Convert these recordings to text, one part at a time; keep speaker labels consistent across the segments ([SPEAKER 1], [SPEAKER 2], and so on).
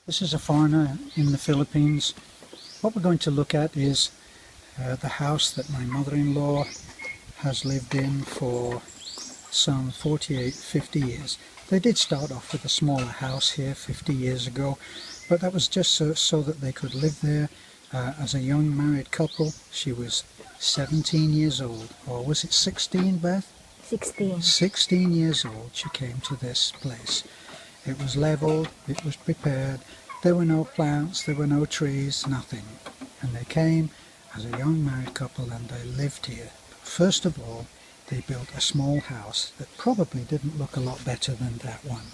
[SPEAKER 1] This is a foreigner in the Philippines. What we're going to look at is the house that my mother-in-law has lived in for some 50 years. They did start off with a smaller house here 50 years ago, but that was just so that they could live there as a young married couple. She was 17 years old, or was it 16, Beth?
[SPEAKER 2] 16.
[SPEAKER 1] 16 years old she came to this place. It was leveled, it was prepared, there were no plants, there were no trees, nothing. And they came as a young married couple and they lived here. First of all, they built a small house that probably didn't look a lot better than that one.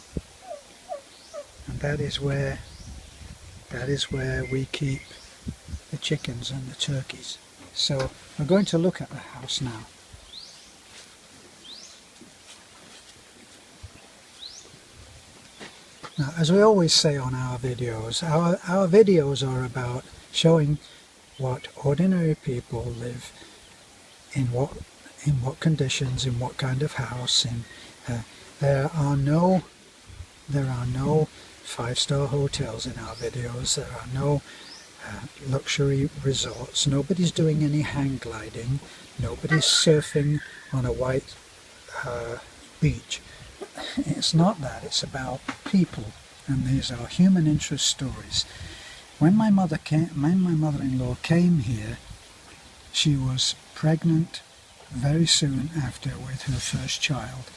[SPEAKER 1] And that is where we keep the chickens and the turkeys. So we're going to look at the house now. Now, as we always say on our videos, our videos are about showing what ordinary people live in, what conditions, in what kind of house. There are no 5-star hotels in our videos. There are no luxury resorts. Nobody's doing any hang gliding. Nobody's surfing on a white beach. It's not that. It's about people, and these are human interest stories. When my mother-in-law came here, she was pregnant very soon after with her first child,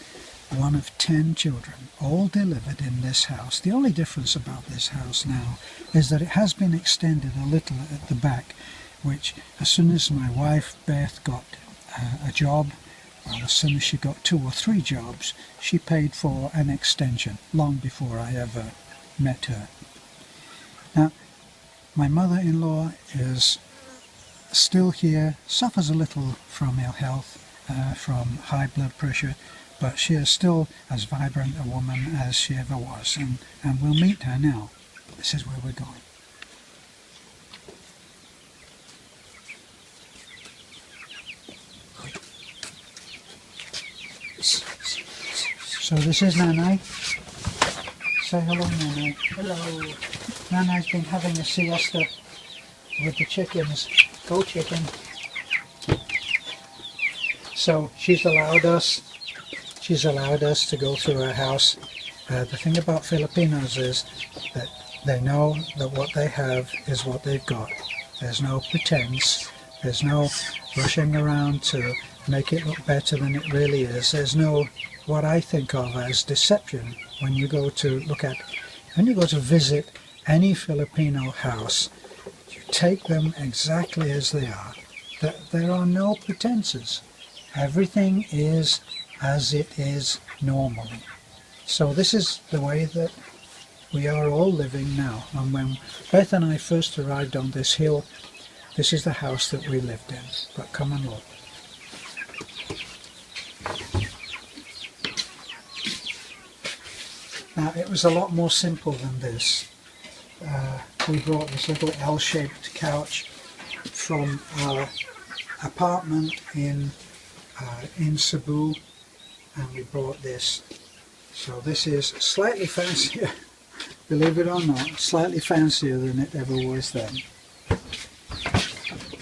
[SPEAKER 1] one of 10 children, all delivered in this house. The only difference about this house now is that it has been extended a little at the back, which as soon as my wife Beth got a job, well, as soon as she got 2 or 3 jobs, she paid for an extension, long before I ever met her. Now, my mother-in-law is still here, suffers a little from ill health, from high blood pressure, but she is still as vibrant a woman as she ever was, and we'll meet her now. This is where we're going. So this is Nanay. Say hello, Nanay.
[SPEAKER 2] Hello.
[SPEAKER 1] Nanay's been having a siesta with the chickens. Go chicken. So she's allowed us to go through her house. The thing about Filipinos is that they know that what they have is what they've got. There's no pretense. There's no rushing around to make it look better than it really is. There's no what I think of as deception when you go to visit any Filipino house. You take them exactly as they are. There are no pretenses. Everything is as it is normally. So this is the way that we are all living now. And when Beth and I first arrived on this hill, this is the house that we lived in. But come and look. Now, it was a lot more simple than this. We brought this little L-shaped couch from our apartment in Cebu, and we brought this. So this is slightly fancier, believe it or not, slightly fancier than it ever was then.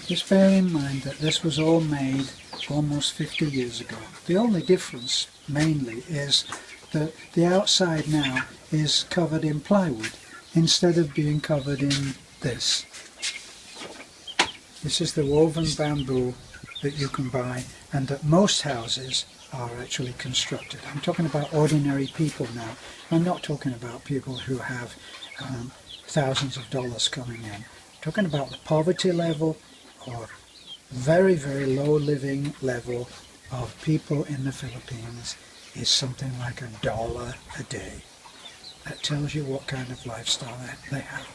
[SPEAKER 1] Just bear in mind that this was all made almost 50 years ago. The only difference, mainly, is that the outside now is covered in plywood instead of being covered in this. This is the woven bamboo that you can buy and that most houses are actually constructed. I'm talking about ordinary people now. I'm not talking about people who have thousands of dollars coming in. I'm talking about the poverty level or very, very low living level of people in the Philippines is something like $1 a day. That tells you what kind of lifestyle they have.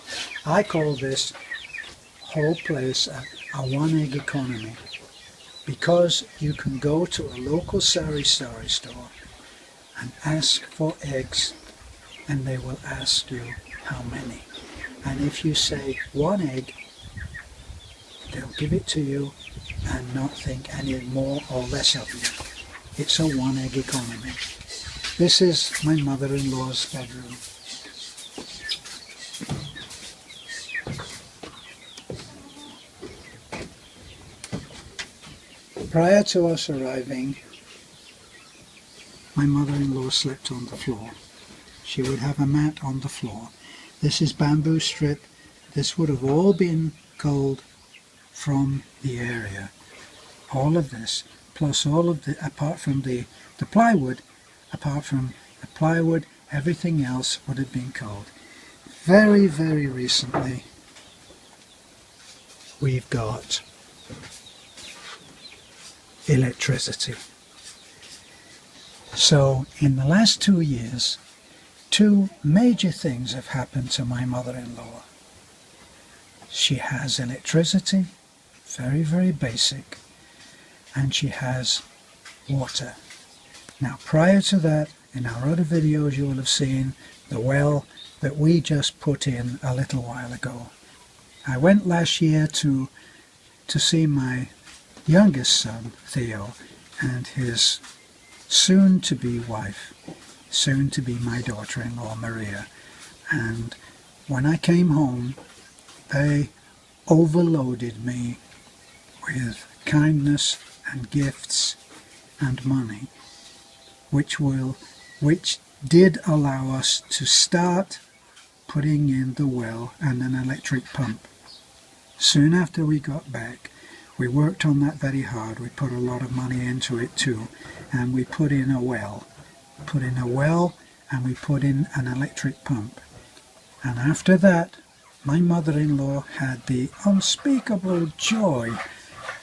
[SPEAKER 1] I call this whole place a one-egg economy, because you can go to a local sari-sari store and ask for eggs, and they will ask you how many. And if you say 1 egg, they'll give it to you and not think any more or less of you. It's a one-egg economy. This is my mother-in-law's bedroom. Prior to us arriving, my mother-in-law slept on the floor. She would have a mat on the floor. This is bamboo strip. This would have all been culled from the area. All of this, plus all of the, apart from the plywood, everything else would have been culled. Very, very recently, we've got electricity. So in the last 2 years, 2 major things have happened to my mother-in-law. She has electricity, very, very basic, and she has water. Now, prior to that, in our other videos, you will have seen the well that we just put in a little while ago. I went last year to see my youngest son, Theo, and his soon-to-be wife, soon-to-be my daughter-in-law, Maria. And when I came home, they overloaded me with kindness and gifts and money, which did allow us to start putting in the well and an electric pump. Soon after we got back, we worked on that very hard. We put a lot of money into it too, and we put in a well. And we put in an electric pump. And after that, my mother-in-law had the unspeakable joy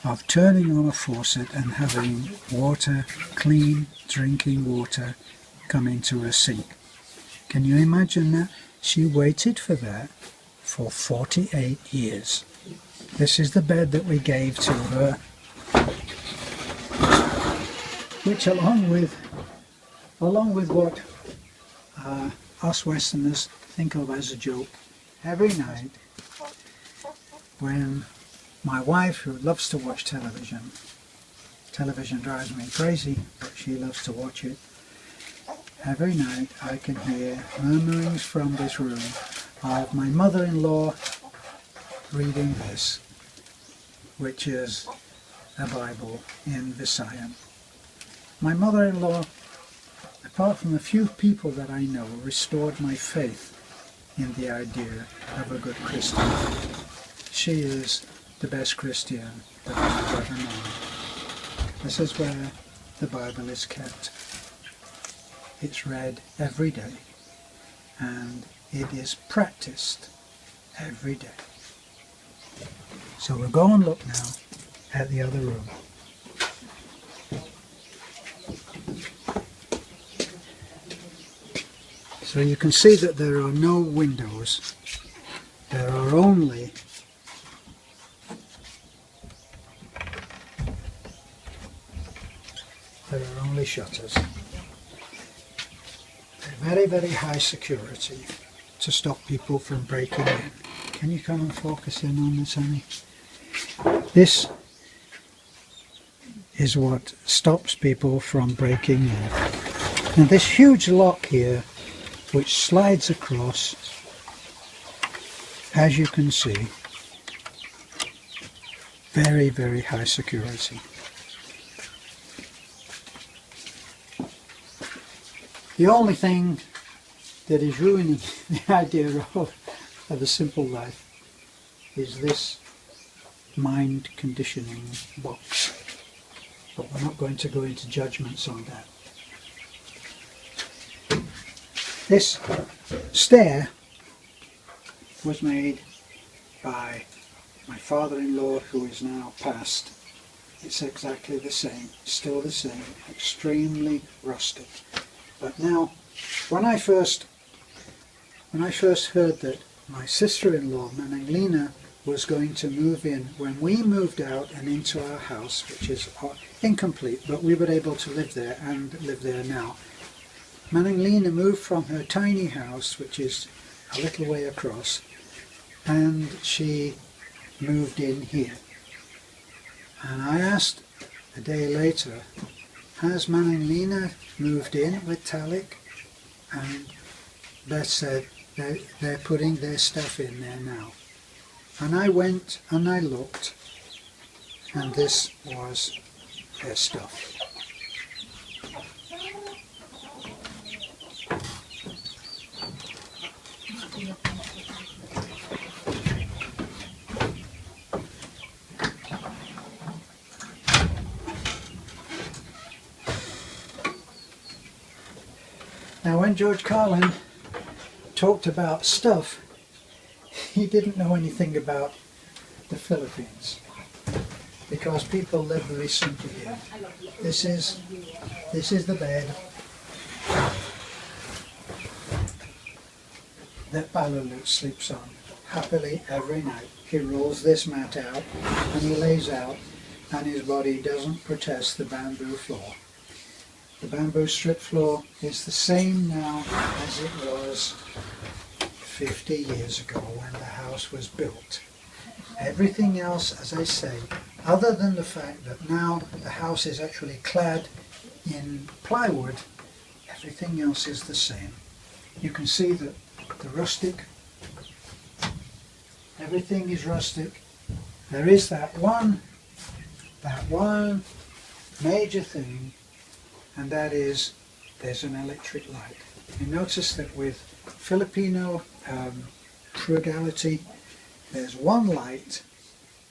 [SPEAKER 1] of turning on a faucet and having water, clean drinking water, come into her sink. Can you imagine that? She waited for that for 48 years. This is the bed that we gave to her, which along with what us Westerners think of as a joke, every night when my wife, who loves to watch television drives me crazy, but she loves to watch it, every night I can hear murmurings from this room of my mother-in-law reading this, which is a Bible in Visayan. My mother-in-law, apart from a few people that I know, restored my faith in the idea of a good Christian. She is the best Christian that I've ever known. This is where the Bible is kept. It's read every day, and it is practiced every day. So we'll go and look now at the other room. So you can see that there are no windows. There are only shutters. They're very, very high security to stop people from breaking in. Can you come and focus in on this, honey? This is what stops people from breaking in. Now this huge lock here, which slides across, as you can see, very, very high security. The only thing that is ruining the idea of a simple life is this mind conditioning box. But we're not going to go into judgments on that. This stair was made by my father-in-law, who is now passed. It's exactly the same, still the same, extremely rustic. But now, when I first heard that my sister-in-law, Nanay'S, was going to move in, when we moved out and into our house, which is incomplete, but we were able to live there and live there now. Nanay'S moved from her tiny house, which is a little way across, and she moved in here. And I asked a day later, has Nanay'S moved in with Talik? And Beth said they're putting their stuff in there now. And I went and I looked, and this was their stuff. Now when George Carlin talked about stuff, he didn't know anything about the Philippines, because people live very simply here. This is the bed that Balalut sleeps on happily every night. He rolls this mat out and he lays out, and his body doesn't protest the bamboo floor. The bamboo strip floor is the same now as it was 50 years ago when the house was built. Everything else, as I say, other than the fact that now the house is actually clad in plywood, everything else is the same. You can see that the rustic, everything is rustic. There is that one major thing, and that is there's an electric light. You notice that with Filipino frugality, there's one light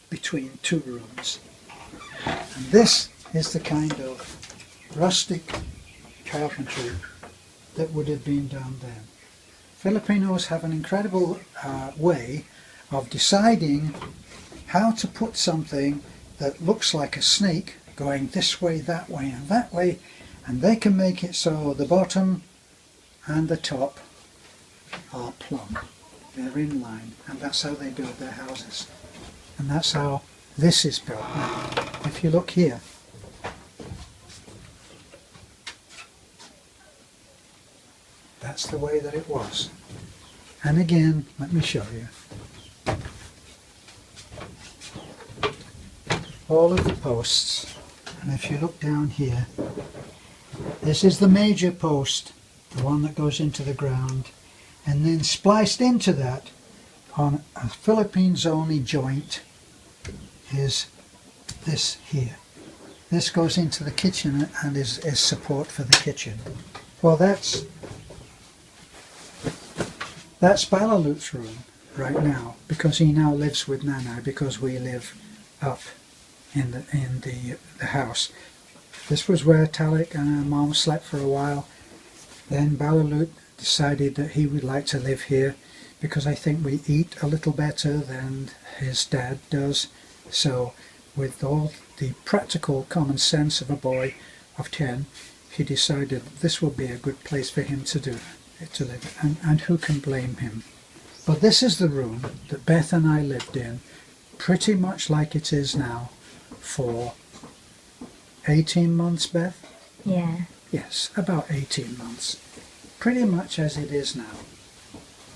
[SPEAKER 1] between two rooms. And this is the kind of rustic carpentry that would have been done then. Filipinos have an incredible way of deciding how to put something that looks like a snake going this way, that way, and that way, and they can make it so the bottom and the top are plumb. They're in line, and that's how they build their houses. And that's how this is built now. If you look here, that's the way that it was. And again, let me show you. All of the posts, and if you look down here, this is the major post, the one that goes into the ground, and then spliced into that on a Philippines only joint is this here. This goes into the kitchen and is support for the kitchen. Well, that's Balalut's room right now, because he now lives with Nanay, because we live up in the house. This was where Talik and her mom slept for a while. Then Balalut decided that he would like to live here because I think we eat a little better than his dad does. So with all the practical common sense of a boy of 10, he decided this would be a good place for him to live, and who can blame him? But this is the room that Beth and I lived in, pretty much like it is now, for 18 months, Beth?
[SPEAKER 2] Yeah.
[SPEAKER 1] Yes, about 18 months. Pretty much as it is now.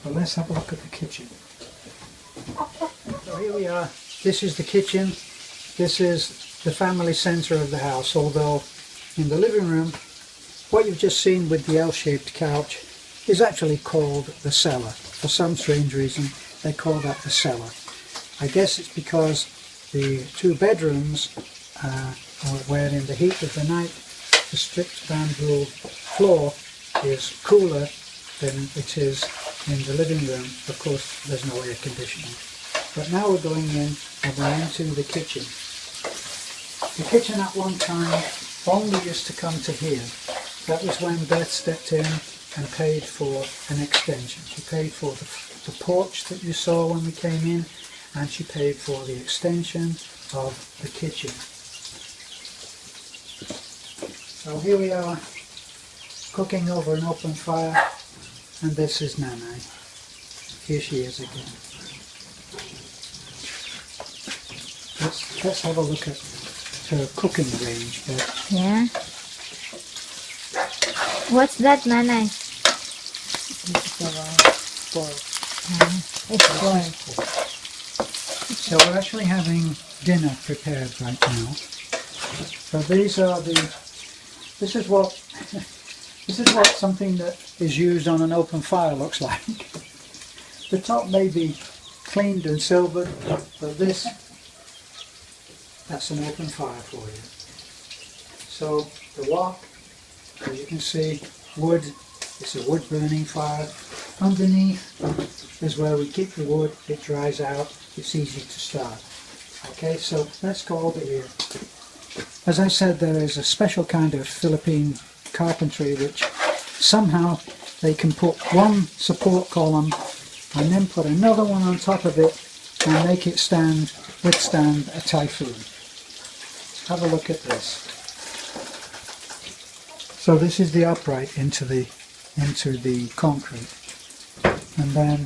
[SPEAKER 1] But let's have a look at the kitchen. So here we are. This is the kitchen. This is the family centre of the house, although in the living room, what you've just seen with the L-shaped couch is actually called the cellar. For some strange reason, they call that the cellar. I guess it's because the two bedrooms where in the heat of the night the stripped bamboo floor is cooler than it is in the living room. Of course, there's no air conditioning. But now we're going in and we're into the kitchen. The kitchen at one time only used to come to here. That was when Beth stepped in and paid for an extension. She paid for the porch that you saw when we came in, and she paid for the extension of the kitchen. So here we are, cooking over an open fire, and this is Nanay. Here she is again. Let's have a look at her cooking range.
[SPEAKER 2] Yeah. What's that, Nanay? It's pork.
[SPEAKER 1] So we're actually having dinner prepared right now. So this is what something that is used on an open fire looks like. The top may be cleaned and silvered, but that's an open fire for you. So the wok, as you can see, wood, it's a wood burning fire. Underneath is where we keep the wood, it dries out, it's easy to start. Okay, so let's go over here. As I said, there is a special kind of Philippine carpentry which somehow they can put one support column and then put another one on top of it and make it withstand a typhoon. Have a look at this. So this is the upright into the concrete, and then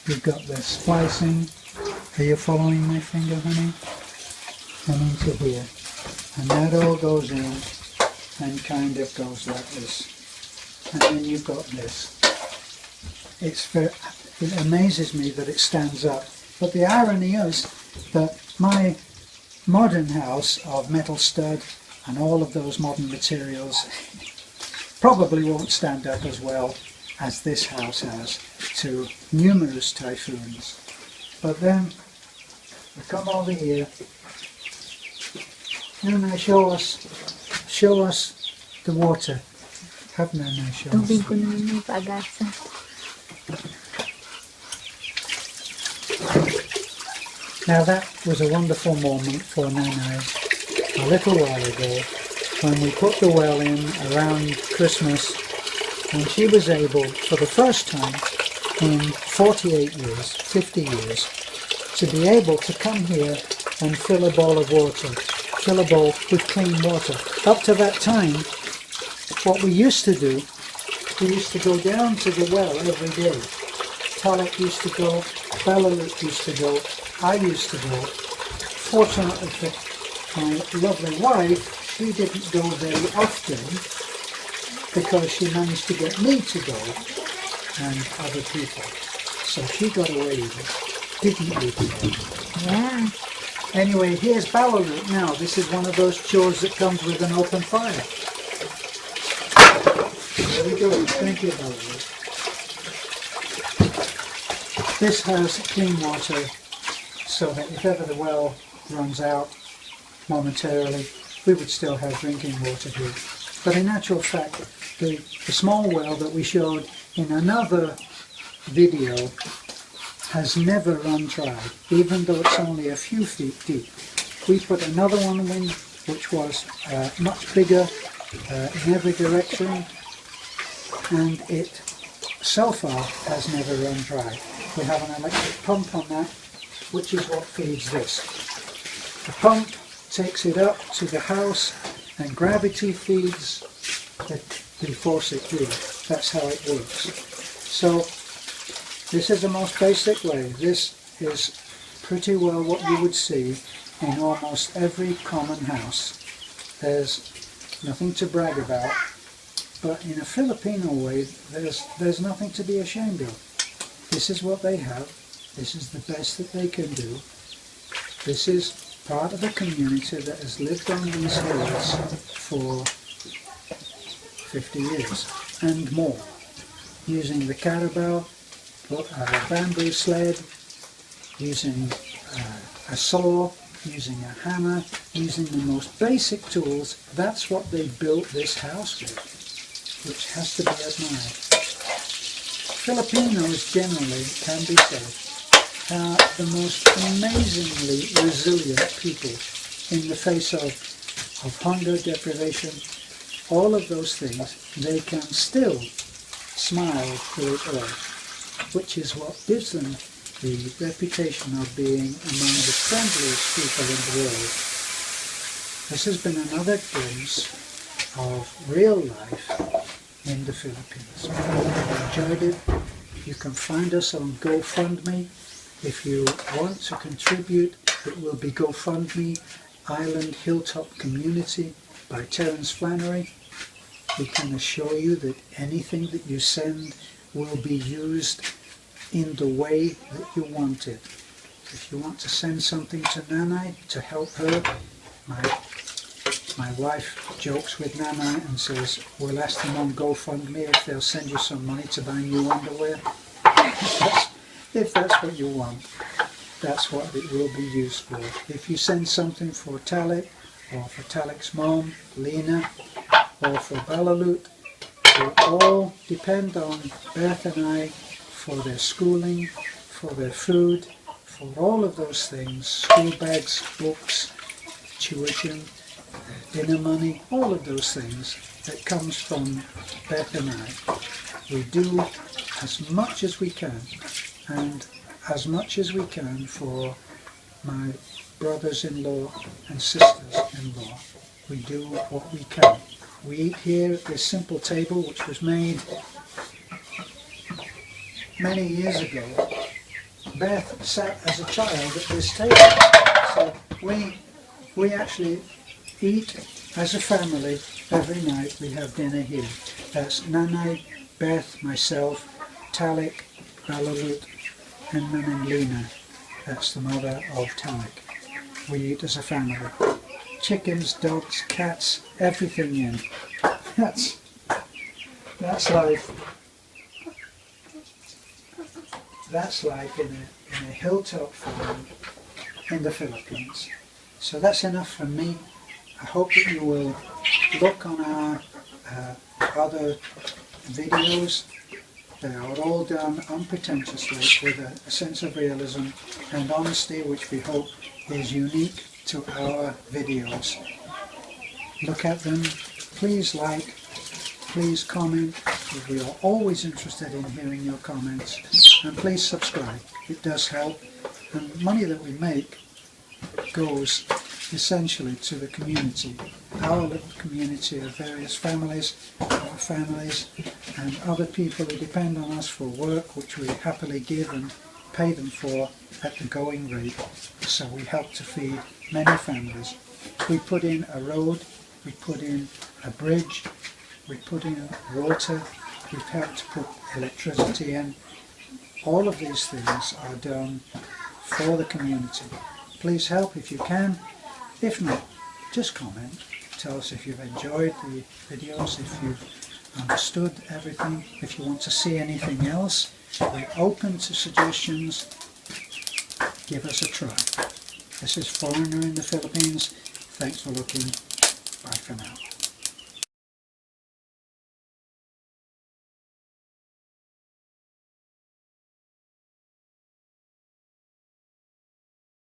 [SPEAKER 1] you've got the splicing. Are you following my finger, honey? And into here, and that all goes in and kind of goes like this, and then you've got this. It amazes me that it stands up, but the irony is that my modern house of metal stud and all of those modern materials probably won't stand up as well as this house has to numerous typhoons. But then we come over here. Nanay, show us the water. Have Nanay show us.
[SPEAKER 2] Tubig ko na may paagasa.
[SPEAKER 1] Now that was a wonderful moment for Nanay a little while ago when we put the well in around Christmas, and she was able, for the first time in 48 years, 50 years, to be able to come here and fill a bowl of water, fill a bowl with clean water. Up to that time, what we used to do, we used to go down to the well every day. Talek used to go, Balalut used to go, I used to go. Fortunately for my lovely wife, she didn't go very often because she managed to get me to go and other people. So she got away with it, didn't we?
[SPEAKER 2] Yeah.
[SPEAKER 1] Anyway, here's Balalut now. This is one of those chores that comes with an open fire. There we go. Thank you, Balalut. This has clean water, so that if ever the well runs out momentarily, we would still have drinking water here. But in actual fact, the small well that we showed in another video has never run dry, even though it's only a few feet deep. We put another one in, which was much bigger in every direction, and it so far has never run dry. We have an electric pump on that, which is what feeds this. The pump takes it up to the house, and gravity feeds the faucet here. That's how it works. So this is the most basic way. This is pretty well what you would see in almost every common house. There's nothing to brag about, but in a Filipino way, there's nothing to be ashamed of. This is what they have. This is the best that they can do. This is part of a community that has lived on these hills for 50 years and more, using the carabao, bamboo sled, using a saw, using a hammer, using the most basic tools. That's what they built this house with, which has to be admired. Filipinos generally, can be said, are the most amazingly resilient people in the face of hunger, deprivation, all of those things. They can still smile through it all, which is what gives them the reputation of being among the friendliest people in the world. This has been another glimpse of real life in the Philippines. I hope you enjoyed it. You can find us on GoFundMe. If you want to contribute, it will be GoFundMe Island Hilltop Community by Terence Flannery. We can assure you that anything that you send will be used in the way that you want it. If you want to send something to Nanay to help her, my wife jokes with Nanay and says, we'll ask them on GoFundMe if they'll send you some money to buy new underwear. If that's what you want, that's what it will be used for. If you send something for Talek or for Talik's mom, Lena, or for Balalut, who all depend on Beth and I for their schooling, for their food, for all of those things, school bags, books, tuition, dinner money, all of those things that comes from Beth and I. We do as much as we can, and as much as we can for my brothers-in-law and sisters-in-law. We do what we can. We eat here at this simple table which was made many years ago. Beth sat as a child at this table. So we actually eat as a family every night. We have dinner here. That's Nanay, Beth, myself, Talik, Balalut, and Nanay. That's the mother of Talik. We eat as a family. Chickens, dogs, cats, everything in. That's life. That's life in a hilltop farm in the Philippines. So that's enough from me. I hope that you will look on our other videos. They are all done unpretentiously with a sense of realism and honesty, which we hope is unique to our videos. Look at them. Please like, please comment. We are always interested in hearing your comments. And please subscribe. It does help. And money that we make goes essentially to the community, our little community of various families, our families, and other people who depend on us for work, which we happily give and pay them for at the going rate. So we help to feed many families. We put in a road, we put in a bridge, we put in water, we've helped to put electricity in. All of these things are done for the community. Please help if you can. If not, just comment. Tell us if you've enjoyed the videos, if you've understood everything, if you want to see anything else. We're open to suggestions. Give us a try. This is Foreigner in the Philippines. Thanks for looking. Bye for now.